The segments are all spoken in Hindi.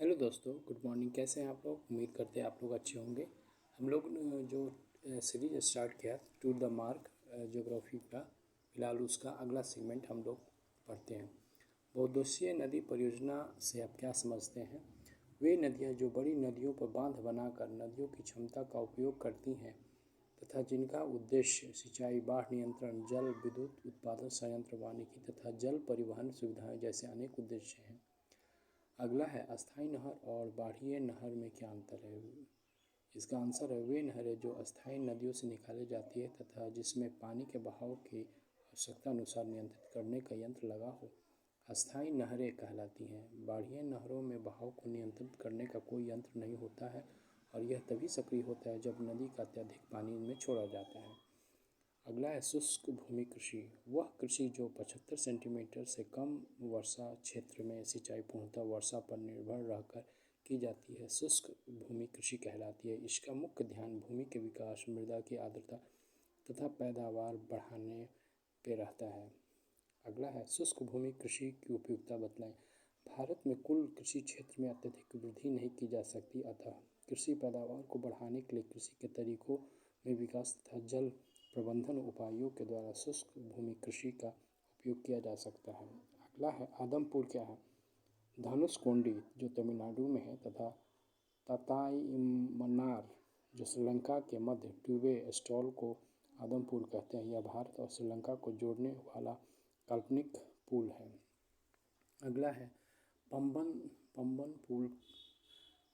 हेलो दोस्तों, गुड मॉर्निंग। कैसे हैं आप लोग? उम्मीद करते हैं आप लोग अच्छे होंगे। हम लोग जो सीरीज स्टार्ट किया टू द मार्क ज्योग्राफी का, फिलहाल उसका अगला सेगमेंट हम लोग पढ़ते हैं। बहुउद्देशीय नदी परियोजना से आप क्या समझते हैं? वे नदियाँ जो बड़ी नदियों पर बांध बनाकर नदियों की क्षमता का उपयोग करती हैं तथा जिनका उद्देश्य सिंचाई, बाढ़ नियंत्रण, जल विद्युत उत्पादन संयंत्र, वानिकी तथा जल परिवहन सुविधाएं जैसे अनेक उद्देश्य हैं। अगला है अस्थायी नहर और बाढ़ीय नहर में क्या अंतर है? इसका आंसर है वे नहरें जो अस्थायी नदियों से निकाली जाती है तथा जिसमें पानी के बहाव की आवश्यकता अनुसार नियंत्रित करने का यंत्र लगा हो, अस्थायी नहरें कहलाती हैं। बाढ़ीय नहरों में बहाव को नियंत्रित करने का कोई यंत्र नहीं होता है और यह तभी सक्रिय होता है जब नदी का अत्यधिक पानी इनमें छोड़ा जाता है। अगला है शुष्क भूमि कृषि। वह कृषि जो 75 सेंटीमीटर से कम वर्षा क्षेत्र में सिंचाई पूर्णतः वर्षा पर निर्भर रहकर की जाती है, शुष्क भूमि कृषि कहलाती है। इसका मुख्य ध्यान भूमि के विकास, मृदा की आर्द्रता तथा पैदावार बढ़ाने पे रहता है। अगला है शुष्क भूमि कृषि की उपयोगिता बतलाएं। भारत में कुल कृषि क्षेत्र में अत्यधिक वृद्धि नहीं की जा सकती, अतः कृषि पैदावार को बढ़ाने के लिए कृषि के तरीकों में विकास तथा जल प्रबंधन उपायों के द्वारा शुष्क भूमि कृषि का उपयोग किया जा सकता है। अगला है आदमपुर क्या है? धनुषकोडी जो तमिलनाडु में है तथा तताईमन्नार जो श्रीलंका के मध्य ट्यूबे स्टॉल को आदमपुर कहते हैं। यह भारत और श्रीलंका को जोड़ने वाला काल्पनिक पुल है। अगला है पंबन पुल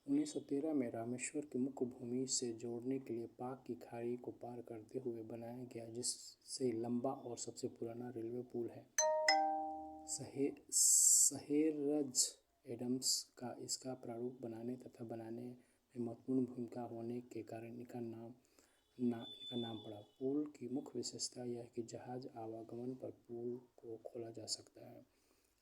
1913 में रामेश्वर की मुख्य भूमि से जोड़ने के लिए पाक की खाड़ी को पार करते हुए बनाया गया, जिससे लंबा और सबसे पुराना रेलवे पुल है। सहेरज एडम्स का इसका प्रारूप बनाने तथा बनाने में महत्वपूर्ण भूमिका होने के कारण इनका नाम पड़ा। पुल की मुख्य विशेषता यह है कि जहाज आवागमन पर पुल को खोला जा सकता है।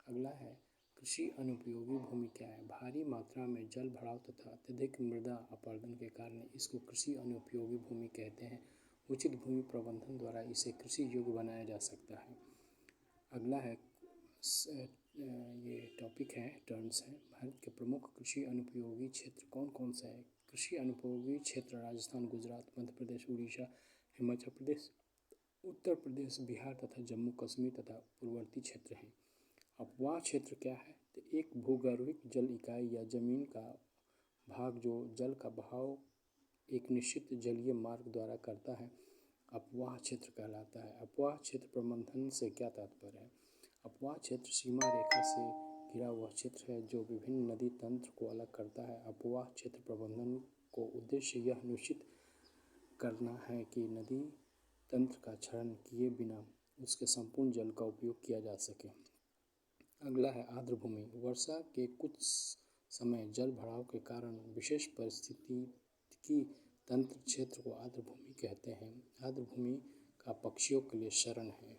अगला है कृषि अनुपयोगी भूमि क्या है? भारी मात्रा में जल भराव तथा अत्यधिक मृदा अपरदन के कारण इसको कृषि अनुपयोगी भूमि कहते हैं। उचित भूमि प्रबंधन द्वारा इसे कृषि योग्य बनाया जा सकता है। अगला है ये टॉपिक है, टर्म्स है। भारत के प्रमुख कृषि अनुपयोगी क्षेत्र कौन कौन से हैं? कृषि अनुपयोगी क्षेत्र राजस्थान, गुजरात, मध्य प्रदेश, उड़ीसा, हिमाचल प्रदेश, उत्तर प्रदेश, बिहार तथा जम्मू कश्मीर तथा पूर्ववर्ती क्षेत्र हैं। अपवाह क्षेत्र क्या है? तो एक भूगर्भिक जल इकाई या जमीन का भाग जो जल का बहाव एक निश्चित जलीय मार्ग द्वारा करता है, अपवाह क्षेत्र कहलाता है। अपवाह क्षेत्र प्रबंधन से क्या तात्पर्य है? अपवाह क्षेत्र सीमा रेखा से घिरा हुआ क्षेत्र है जो विभिन्न नदी तंत्र को अलग करता है। अपवाह क्षेत्र प्रबंधन को उद्देश्य यह निश्चित करना है कि नदी तंत्र का क्षरण किए बिना उसके संपूर्ण जल का उपयोग किया जा सके। अगला है आर्द्र भूमि। वर्षा के कुछ समय जल भराव के कारण विशेष पारिस्थितिकी तंत्र क्षेत्र को आर्द्र भूमि कहते हैं। आर्द्र भूमि का पक्षियों के लिए शरण है।